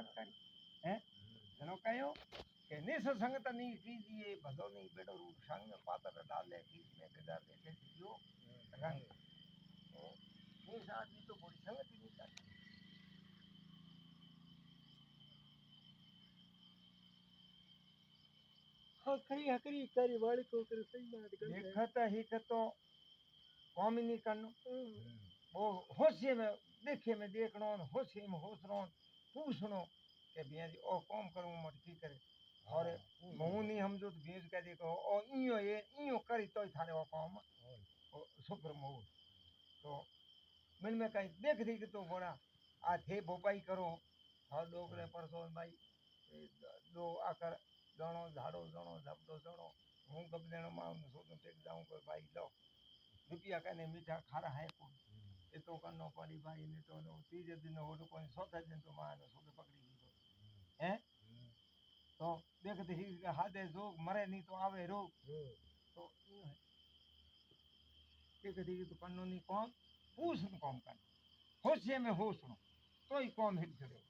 बात करी हैं जनो कहो कि निस संगत नहीं कीजिए भदो नहीं बेड़ो रूप संग पातर डाले बीच में बिगाड़े कैसे जो रंग निस आदमी तो बड़ी संगत ही नहीं करती हकरी करी वाली को कर सही बात कर देखत ही तो कौम ही नहीं करनो वो होशिये में देखे में देखनो होशिये में होसनो पूछनो के बिया जी ओ कौम करूं मत की करे और मुंह नहीं हम जो भेज के देखो ओ इयो करी तो थारे वो कौम ओ शुक्र मुंह तो मन में कहीं देख दी कि तो बोला आ थे भोपाई करो और डोकरे परसों भाई दो आकर जणो झाड़ो जणो झपटो जणो हूँ कब देनो मां सोचो टेक जाऊं कोई भाई लो रुपया कहने मीठा खारा है कौन ये तो करनो पड़ी भाई ने तो नो तीजे दिन वो तो कोई सोते दिन तो मां ने सोते पकड़ी ली हैं तो देखते ही हादे जो मरे नहीं तो आवे रोग तो यूं है देखते ही तो कानूनी कौन पूछ कौन कर होशिये में होश नो तो ही कौम हिट करे